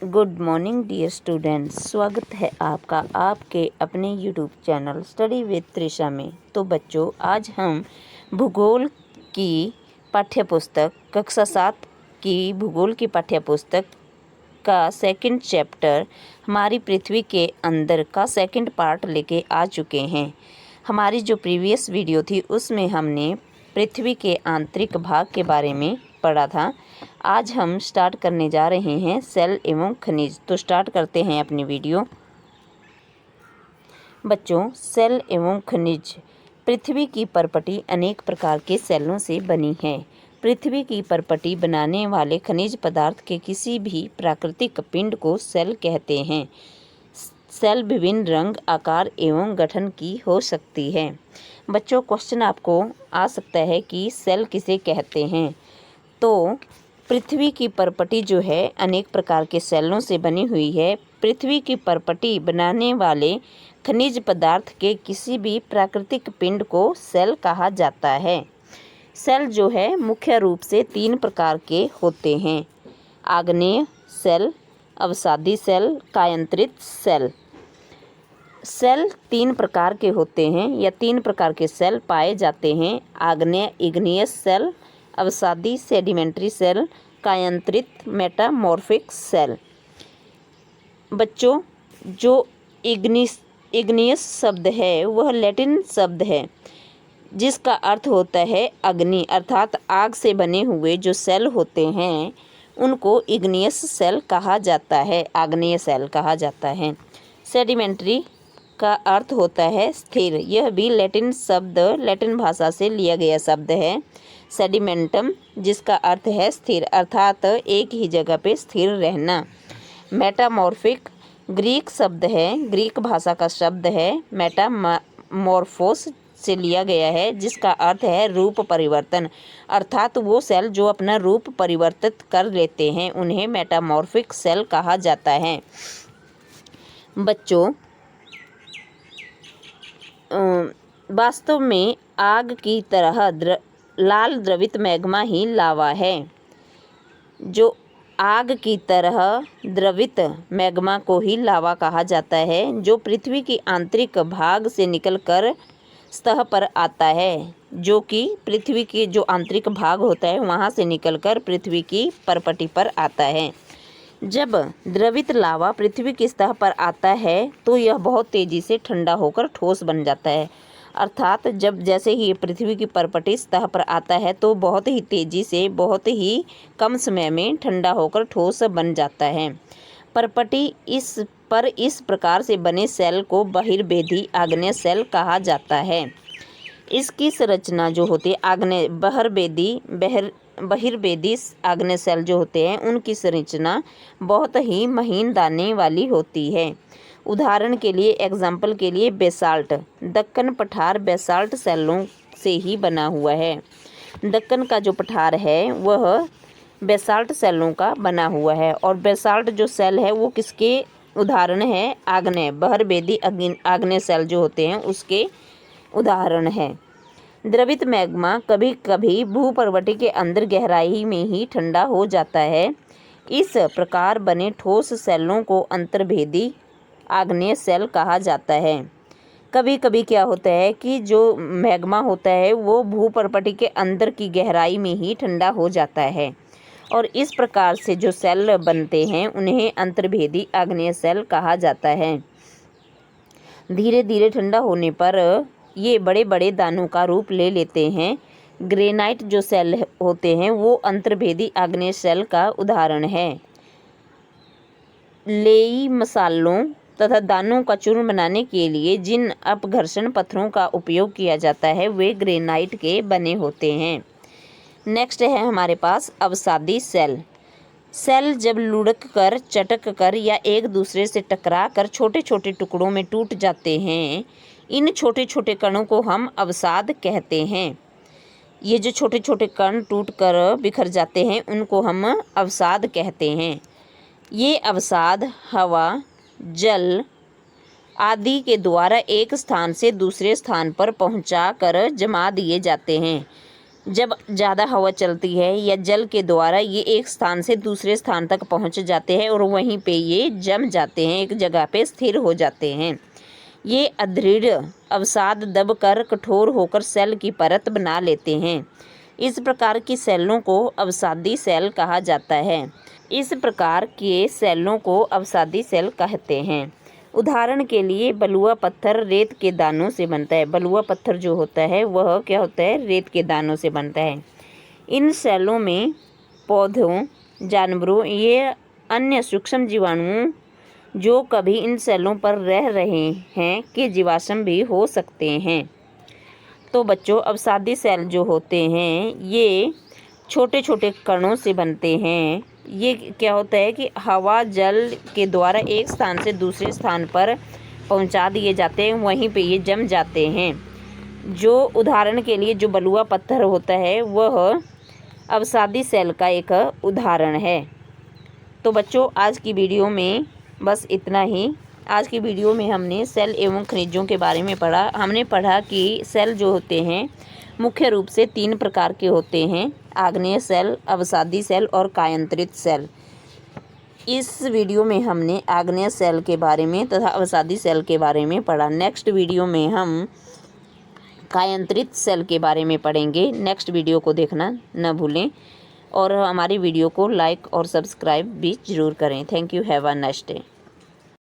Good morning dear students, स्वागत है आपका आपके अपने YouTube channel study with Trisha में। तो बच्चों, आज हम भूगोल की पाठ्यपुस्तक कक्षा 7 की भूगोल की पाठ्यपुस्तक का सेकंड चैप्टर हमारी पृथ्वी के अंदर का सेकंड पार्ट लेके आ चुके हैं। हमारी जो प्रीवियस वीडियो थी उसमें हमने पृथ्वी के आंतरिक भाग के बारे में पढ़ा था। आज हम स्टार्ट करने जा रहे हैं सेल एवं खनिज। तो स्टार्ट करते हैं अपनी वीडियो। बच्चों, सेल एवं खनिज। पृथ्वी की परपटी अनेक प्रकार के सेलों से बनी है। पृथ्वी की परपटी बनाने वाले खनिज पदार्थ के किसी भी प्राकृतिक पिंड को सेल कहते हैं। सेल विभिन्न रंग, आकार एवं गठन की हो सकती है। बच्चों, क्वेश्चन आपको आ सकता है कि सेल किसे कहते हैं। तो पृथ्वी की परपटी जो है अनेक प्रकार के सेलों से बनी हुई है। पृथ्वी की परपटी बनाने वाले खनिज पदार्थ के किसी भी प्राकृतिक पिंड को सेल कहा जाता है। सेल जो है मुख्य रूप से 3 प्रकार के होते हैं: आग्नेय सेल, अवसादी सेल, कायांतरित सेल। सेल 3 प्रकार के होते हैं या 3 प्रकार के सेल पाए जाते हैं: आग्नेय इग्नियस सेल, अवसादी सेडिमेंट्री सेल, कायांतरित मेटामॉर्फिक सेल। बच्चों, जो इग्नियस शब्द है वह लैटिन शब्द है जिसका अर्थ होता है अग्नि, अर्थात आग से बने हुए जो सेल होते हैं उनको इग्नियस सेल कहा जाता है, आग्नेय सेल कहा जाता है। सेडिमेंट्री का अर्थ होता है स्थिर। यह भी लैटिन भाषा से लिया गया शब्द है। सेडिमेंटम, जिसका अर्थ है स्थिर, अर्थात एक ही जगह पे स्थिर रहना। मेटामॉर्फिक ग्रीक शब्द है, ग्रीक भाषा का शब्द है। मेटामॉर्फोस से लिया गया है जिसका अर्थ है रूप परिवर्तन, अर्थात वो सेल जो अपना रूप परिवर्तित कर लेते हैं उन्हें मेटामॉर्फिक सेल कहा जाता है। बच्चों, वास्तव में आग की तरह लाल द्रवित मैग्मा ही लावा है। जो आग की तरह द्रवित मैग्मा को ही लावा कहा जाता है, जो पृथ्वी की आंतरिक भाग से निकलकर सतह पर आता है, जो कि पृथ्वी के जो आंतरिक भाग होता है वहाँ से निकलकर पृथ्वी की परपटी पर आता है। जब द्रवित लावा पृथ्वी की सतह पर आता है तो यह बहुत तेज़ी से ठंडा होकर ठोस बन जाता है, अर्थात जैसे ही ये पृथ्वी की परपटी सतह पर आता है तो बहुत ही तेज़ी से बहुत ही कम समय में ठंडा होकर ठोस बन जाता है। परपटी इस प्रकार से बने सेल को बहिर्वेदी आग्नेय सेल कहा जाता है। इसकी संरचना जो होती है बहिर्वेदी आग्नेय सेल जो होते हैं उनकी संरचना बहुत ही महीन दाने वाली होती है। उदाहरण के लिए, एग्जाम्पल के लिए, बेसाल्ट। दक्कन पठार बेसाल्ट सेलों से ही बना हुआ है। दक्कन का जो पठार है वह बेसाल्ट सेलों का बना हुआ है। और बेसाल्ट जो सेल है वो किसके उदाहरण है? आग्नेय बहिर्वेदी आग्नेय सेल जो होते हैं उसके उदाहरण है। द्रवित मैग्मा कभी कभी भूपर्वती के अंदर गहराई में ही ठंडा हो जाता है। इस प्रकार बने ठोस सेलों को अंतर्भेदी आग्नेय सेल कहा जाता है। कभी कभी क्या होता है कि जो मैग्मा होता है वो भूपर्वती के अंदर की गहराई में ही ठंडा हो जाता है और इस प्रकार से जो सेल बनते हैं उन्हें अंतर्भेदी आग्नेय सेल कहा जाता है। धीरे धीरे ठंडा होने पर ये बड़े बड़े दानों का रूप ले लेते हैं। ग्रेनाइट जो सेल होते हैं वो अंतर्भेदी आग्नेय सेल का उदाहरण है। लेई मसालों तथा दानों का चूर्ण बनाने के लिए जिन अपघर्षण पत्थरों का उपयोग किया जाता है वे ग्रेनाइट के बने होते हैं। नेक्स्ट है हमारे पास अवसादी सेल। सेल जब लुढ़क कर, चटक कर या एक दूसरे से टकरा कर छोटे छोटे टुकड़ों में टूट जाते हैं, इन छोटे छोटे कणों को हम अवसाद कहते हैं। ये जो छोटे छोटे कण टूट कर बिखर जाते हैं उनको हम अवसाद कहते हैं। ये अवसाद हवा, जल आदि के द्वारा एक स्थान से दूसरे स्थान पर पहुंचा कर जमा दिए जाते हैं। जब ज़्यादा हवा चलती है या जल के द्वारा ये एक स्थान से दूसरे स्थान तक पहुंच जाते हैं और वहीं पे ये जम जाते हैं, एक जगह पे स्थिर हो जाते हैं। ये अदृढ़ अवसाद दबकर कठोर होकर सेल की परत बना लेते हैं। इस प्रकार की सेलों को अवसादी सेल कहा जाता है। इस प्रकार के सेलों को अवसादी सेल कहते हैं। उदाहरण के लिए बलुआ पत्थर रेत के दानों से बनता है। बलुआ पत्थर जो होता है वह क्या होता है, रेत के दानों से बनता है। इन सेलों में पौधों, जानवरों या अन्य सूक्ष्म जीवाणुओं जो कभी इन सेलों पर रह रहे हैं के जीवाश्म भी हो सकते हैं। तो बच्चों, अवसादी सेल जो होते हैं ये छोटे छोटे कणों से बनते हैं। ये क्या होता है कि हवा जल के द्वारा एक स्थान से दूसरे स्थान पर पहुंचा दिए जाते हैं, वहीं पे ये जम जाते हैं। जो उदाहरण के लिए जो बलुआ पत्थर होता है वह अवसादी सेल का एक उदाहरण है। तो बच्चों, आज की वीडियो में बस इतना ही। आज की वीडियो में हमने सेल एवं खनिजों के बारे में पढ़ा। हमने पढ़ा कि सेल जो होते हैं मुख्य रूप से 3 प्रकार के होते हैं: आग्नेय सेल, अवसादी सेल और कायांतरित सेल। इस वीडियो में हमने आग्नेय सेल के बारे में तथा अवसादी सेल के बारे में पढ़ा। नेक्स्ट वीडियो में हम कायांतरित सेल के बारे में पढ़ेंगे। नेक्स्ट वीडियो को देखना न भूलें और हमारी वीडियो को लाइक और सब्सक्राइब भी ज़रूर करें। Thank you. Have a nice day.